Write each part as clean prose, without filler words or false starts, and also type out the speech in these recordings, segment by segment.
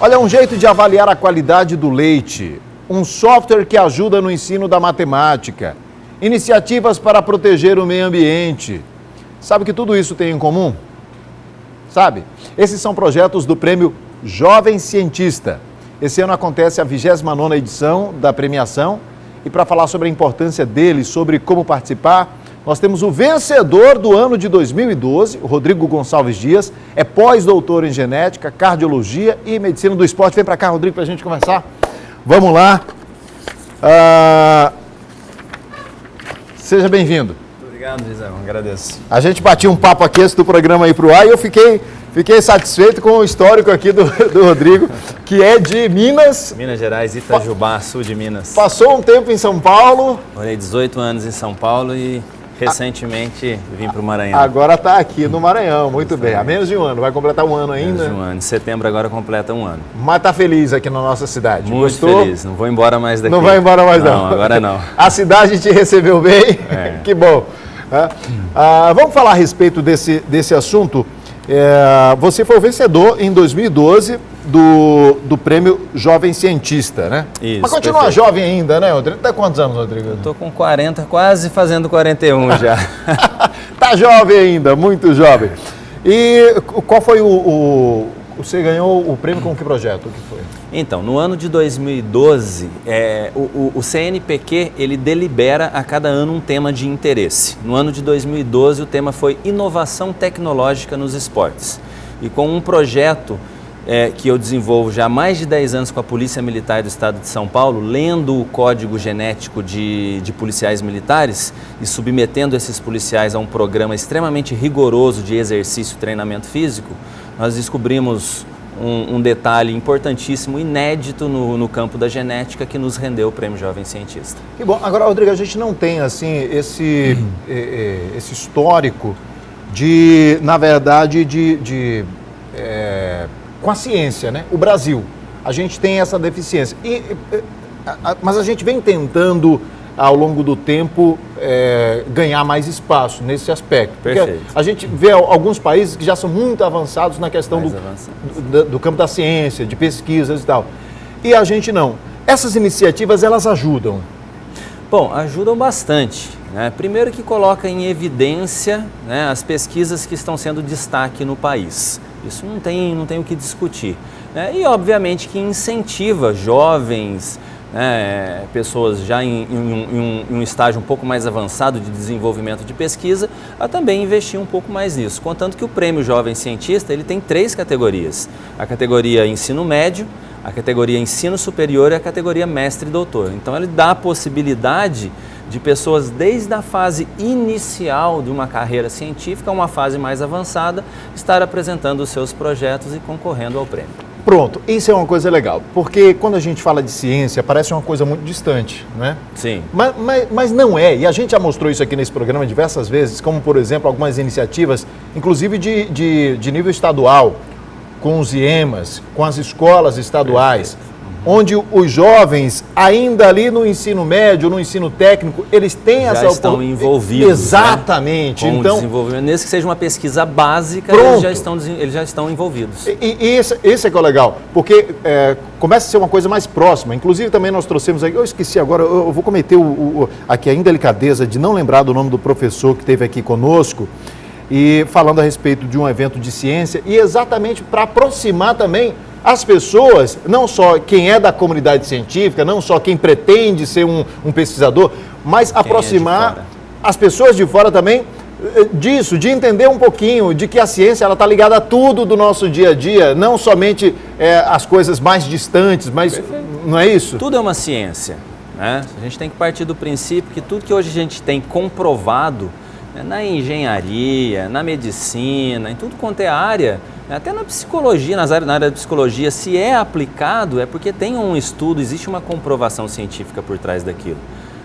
Olha, um jeito de avaliar a qualidade do leite, um software que ajuda no ensino da matemática, iniciativas para proteger o meio ambiente. Sabe que tudo isso tem em comum? Sabe? Esses são projetos do Prêmio Jovem Cientista. Esse ano acontece a 29ª edição da premiação e para falar sobre a importância dele, sobre como participar, nós temos o vencedor do ano de 2012, o Rodrigo Gonçalves Dias, é pós-doutor em genética, cardiologia e medicina do esporte. Vem para cá, Rodrigo, para a gente conversar. Vamos lá. Seja bem-vindo. Obrigado, Gisele, agradeço. A gente batia um papo aqui antes do programa ir para o ar e eu fiquei satisfeito com o histórico aqui do Rodrigo, que é de Minas. Minas Gerais, Itajubá, sul de Minas. Passou um tempo em São Paulo. Morei 18 anos em São Paulo e recentemente vim para o Maranhão. Agora está aqui no Maranhão, muito bem. Há menos de um ano, vai completar um ano ainda? Menos de um ano, em setembro agora completa um ano. Mas está feliz aqui na nossa cidade? Muito Gostou? feliz, não vou embora mais daqui. Não vai embora mais não? Não, agora não. A cidade te recebeu bem? É. Que bom. Vamos falar a respeito desse assunto. Você foi o vencedor em 2012 do Prêmio Jovem Cientista, né? Isso, mas continua perfeito. Jovem ainda, né, Rodrigo? Tá quantos anos, Rodrigo? Estou com 40, quase fazendo 41 já. Tá jovem ainda, muito jovem. E qual foi você ganhou o prêmio com que projeto? O que foi? Então, no ano de 2012, o CNPq ele delibera a cada ano um tema de interesse. No ano de 2012, o tema foi Inovação Tecnológica nos Esportes. E com um projeto que eu desenvolvo já há mais de 10 anos com a Polícia Militar do Estado de São Paulo, lendo o código genético de policiais militares e submetendo esses policiais a um programa extremamente rigoroso de exercício e treinamento físico, nós descobrimos um detalhe importantíssimo, inédito no campo da genética, que nos rendeu o Prêmio Jovem Cientista. Que bom. Agora, Rodrigo, a gente não tem assim esse histórico de, na verdade, com a ciência, né? O Brasil, a gente tem essa deficiência. Mas a gente vem tentando, ao longo do tempo, ganhar mais espaço nesse aspecto. Perfeito. Porque a gente vê alguns países que já são muito avançados na questão do campo da ciência, de pesquisas e tal. E a gente não. Essas iniciativas, elas ajudam? Bom, ajudam bastante, né? Primeiro que coloca em evidência, né, as pesquisas que estão sendo destaque no país. Isso não tem o que discutir, né? E obviamente que incentiva jovens, pessoas já em um estágio um pouco mais avançado de desenvolvimento de pesquisa, a também investir um pouco mais nisso. Contanto que o Prêmio Jovem Cientista ele tem 3 categorias: a categoria ensino médio, a categoria ensino superior e a categoria mestre e doutor. Então ele dá a possibilidade de pessoas desde a fase inicial de uma carreira científica a uma fase mais avançada estar apresentando os seus projetos e concorrendo ao prêmio. Pronto, isso é uma coisa legal, porque quando a gente fala de ciência, parece uma coisa muito distante, né? Sim. Mas não é, e a gente já mostrou isso aqui nesse programa diversas vezes, como por exemplo algumas iniciativas, inclusive de nível estadual, com os IEMAs, com as escolas estaduais, onde os jovens, ainda ali no ensino médio, no ensino técnico, eles têm essa oportunidade. Já estão envolvidos. Exatamente. Né? Com então, o desenvolvimento, mesmo que seja uma pesquisa básica, eles já estão envolvidos. E esse é que é o legal, porque começa a ser uma coisa mais próxima. Inclusive também nós trouxemos aqui, eu esqueci agora, eu vou cometer aqui a indelicadeza de não lembrar do nome do professor que esteve aqui conosco, e falando a respeito de um evento de ciência, e exatamente para aproximar também as pessoas, não só quem é da comunidade científica, não só quem pretende ser um pesquisador, mas aproximar as pessoas de fora também disso, de entender um pouquinho de que a ciência ela está ligada a tudo do nosso dia a dia, não somente as coisas mais distantes, mas Perfeito. Não é isso? Tudo é uma ciência, né? A gente tem que partir do princípio que tudo que hoje a gente tem comprovado, na engenharia, na medicina, em tudo quanto é área, até na psicologia, na área da psicologia, se é aplicado, é porque tem um estudo, existe uma comprovação científica por trás daquilo.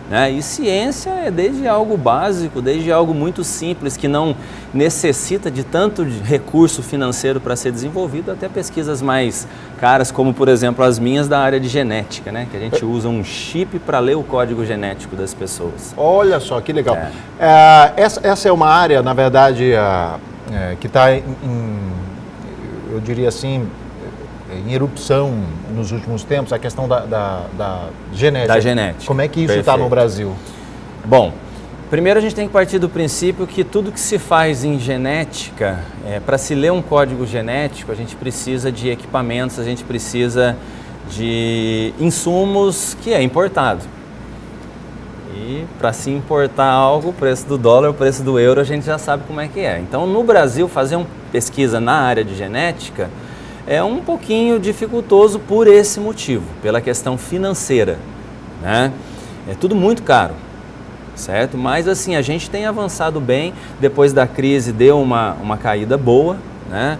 Né? E ciência é desde algo básico, desde algo muito simples, que não necessita de tanto recurso financeiro para ser desenvolvido, até pesquisas mais caras, como por exemplo as minhas da área de genética, né? Que a gente usa um chip para ler o código genético das pessoas. Olha só, que legal. Essa é uma área, na verdade, que está eu diria assim, em erupção nos últimos tempos, a questão da genética. Da genética. Como é que isso está no Brasil? Bom, primeiro a gente tem que partir do princípio que tudo que se faz em genética, para se ler um código genético, a gente precisa de equipamentos, a gente precisa de insumos que é importado. E para se importar algo, o preço do dólar, o preço do euro, a gente já sabe como é que é. Então, no Brasil, fazer uma pesquisa na área de genética é um pouquinho dificultoso por esse motivo, pela questão financeira, né? É tudo muito caro, certo? Mas assim, a gente tem avançado bem, depois da crise deu uma caída boa, né?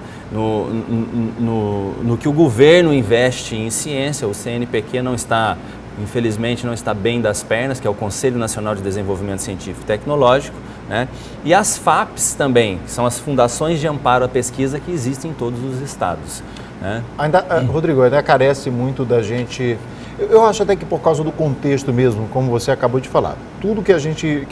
No que o governo investe em ciência, o CNPq não está, infelizmente, não está bem das pernas, que é o Conselho Nacional de Desenvolvimento Científico e Tecnológico, né? E as FAPs também, que são as fundações de amparo à pesquisa que existem em todos os estados, né? Rodrigo, ainda carece muito da gente... Eu acho até que por causa do contexto mesmo, como você acabou de falar, tudo que a gente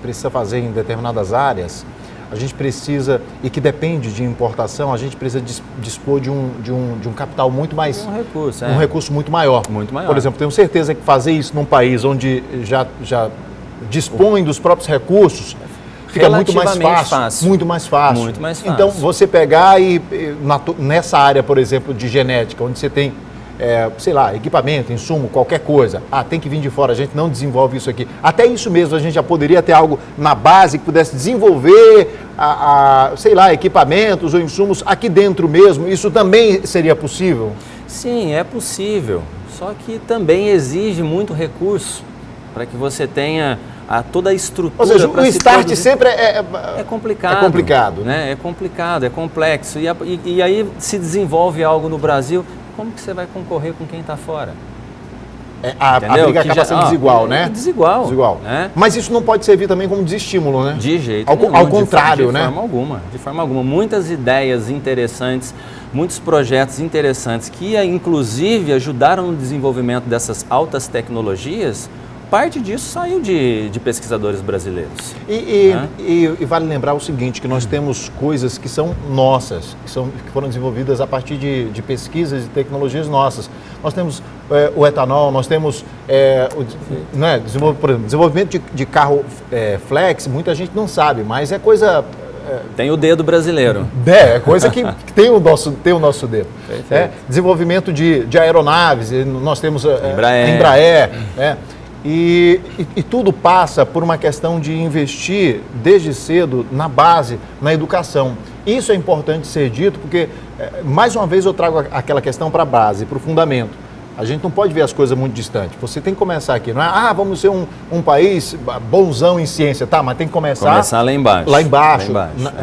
precisa fazer em determinadas áreas, a gente precisa, e que depende de importação, a gente precisa dispor de um capital muito mais... Um recurso muito maior. Muito maior. Por exemplo, tenho certeza que fazer isso num país onde já dispõe dos próprios recursos, fica muito mais fácil. Muito mais fácil. Muito mais fácil. Então, você pegar nessa área, por exemplo, de genética, onde você tem, sei lá, equipamento, insumo, qualquer coisa. Tem que vir de fora, a gente não desenvolve isso aqui. Até isso mesmo, a gente já poderia ter algo na base que pudesse desenvolver, sei lá, equipamentos ou insumos aqui dentro mesmo. Isso também seria possível? Sim, é possível. Só que também exige muito recurso para que você tenha toda a estrutura. Ou seja, o start sempre é complicado. É complicado, né? É complicado, é complexo. E aí se desenvolve algo no Brasil, como que você vai concorrer com quem está fora? A briga acaba sendo desigual, né? Desigual. Né? Mas isso não pode servir também como desestímulo, né? De jeito nenhum. Ao contrário, né? De forma alguma. Muitas ideias interessantes, muitos projetos interessantes que, inclusive, ajudaram no desenvolvimento dessas altas tecnologias. Parte disso saiu de pesquisadores brasileiros. E vale lembrar o seguinte, que nós temos coisas que são nossas, que foram desenvolvidas a partir de pesquisas e tecnologias nossas. Nós temos o etanol, nós temos por exemplo, desenvolvimento de carro flex, muita gente não sabe, mas é coisa... Tem o dedo brasileiro. É coisa que tem o nosso dedo. Desenvolvimento de aeronaves, nós temos a Embraer, E tudo passa por uma questão de investir desde cedo na base, na educação. Isso é importante ser dito porque, mais uma vez, eu trago aquela questão para a base, para o fundamento. A gente não pode ver as coisas muito distantes. Você tem que começar aqui. Não é, vamos ser um país bonzão em ciência, tá? Mas tem que começar lá embaixo. Lá embaixo,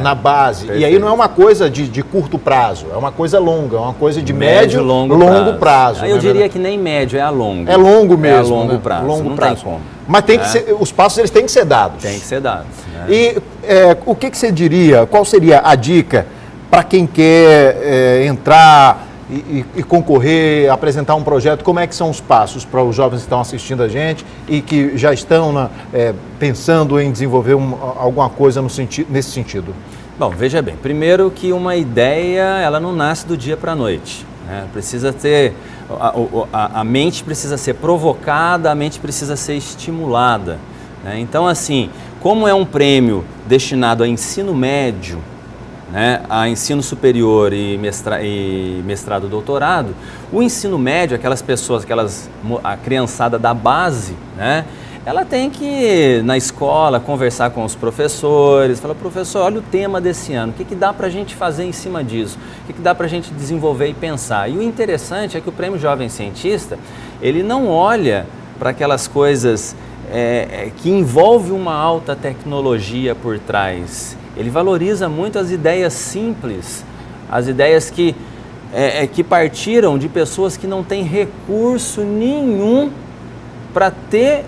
na base. Perfeito. E aí não é uma coisa de curto prazo, é uma coisa longa, é uma coisa de médio longo prazo. Eu diria que nem médio, é a longo. É longo mesmo. É a longo prazo. Longo prazo. Tem como. Mas tem que ser, os passos eles têm que ser dados. Tem que ser dados. Né? E o que você diria, qual seria a dica para quem quer entrar e concorrer, apresentar um projeto? Como é que são os passos para os jovens que estão assistindo a gente e que já estão pensando em desenvolver alguma coisa nesse sentido? Bom, veja bem, primeiro que uma ideia, ela não nasce do dia para a noite, né? Precisa ter, a mente precisa ser provocada, a mente precisa ser estimulada, né? Então, assim, como é um prêmio destinado a ensino médio, né, a ensino superior e mestrado, doutorado, o ensino médio, aquelas pessoas, a criançada da base, né, ela tem que, na escola, conversar com os professores, falar, professor, olha o tema desse ano, o que dá para a gente fazer em cima disso? O que dá para a gente desenvolver e pensar? E o interessante é que o Prêmio Jovem Cientista, ele não olha para aquelas coisas que envolvem uma alta tecnologia por trás. Ele valoriza muito as ideias simples, as ideias que partiram de pessoas que não têm recurso nenhum para ter,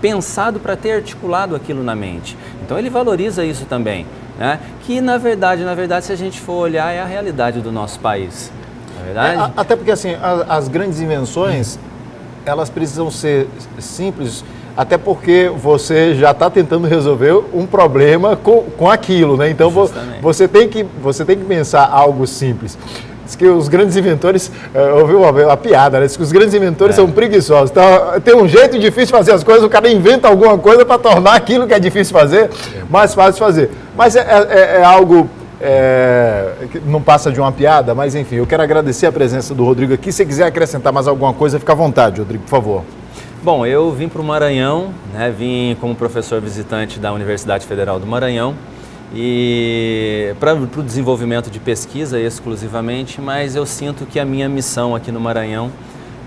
pensado, para ter articulado aquilo na mente. Então ele valoriza isso também, né? Que na verdade, se a gente for olhar, é a realidade do nosso país. Não é verdade? Até porque assim, as grandes invenções, elas precisam ser simples. Até porque você já está tentando resolver um problema com aquilo, né? Então você tem que pensar algo simples. Diz que os grandes inventores, ouviu uma piada, né? Diz que os grandes inventores são preguiçosos. Então, tem um jeito difícil de fazer as coisas, o cara inventa alguma coisa para tornar aquilo que é difícil fazer mais fácil de fazer. Mas é algo que não passa de uma piada, mas enfim, eu quero agradecer a presença do Rodrigo aqui. Se quiser acrescentar mais alguma coisa, fica à vontade, Rodrigo, por favor. Bom, eu vim para o Maranhão, né? Vim como professor visitante da Universidade Federal do Maranhão e para o desenvolvimento de pesquisa exclusivamente, mas eu sinto que a minha missão aqui no Maranhão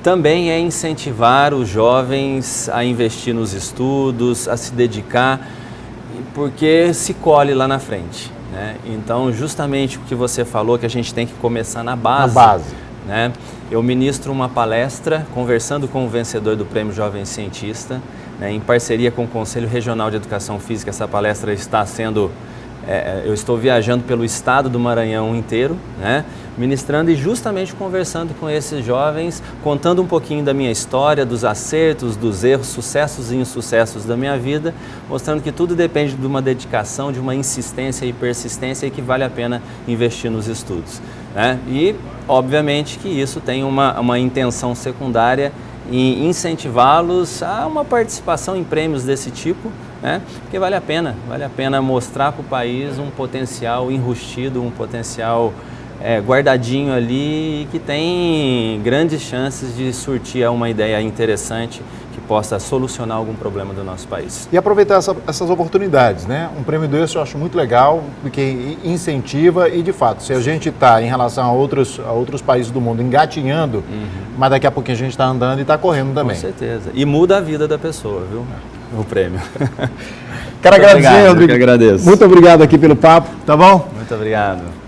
também é incentivar os jovens a investir nos estudos, a se dedicar, porque se colhe lá na frente, né? Então, justamente o que você falou, que a gente tem que começar na base. Na base. Né? Eu ministro uma palestra conversando com o vencedor do Prêmio Jovem Cientista, né, em parceria com o Conselho Regional de Educação Física. Essa palestra está sendo... eu estou viajando pelo estado do Maranhão inteiro, né, ministrando e justamente conversando com esses jovens, contando um pouquinho da minha história, dos acertos, dos erros, sucessos e insucessos da minha vida, mostrando que tudo depende de uma dedicação, de uma insistência e persistência e que vale a pena investir nos estudos, né? E, obviamente, que isso tem uma intenção secundária em incentivá-los a uma participação em prêmios desse tipo, né? Porque vale a pena mostrar para o país um potencial enrustido, um potencial guardadinho ali, que tem grandes chances de surtir uma ideia interessante que possa solucionar algum problema do nosso país. E aproveitar essas oportunidades, né? Um prêmio desse eu acho muito legal, porque incentiva e, de fato, se a gente está, em relação a outros países do mundo, engatinhando, mas daqui a pouquinho a gente está andando e está correndo também. Com certeza. E muda a vida da pessoa, viu? O prêmio. Quero agradecer, Rodrigo. Eu que agradeço. Muito obrigado aqui pelo papo, tá bom? Muito obrigado.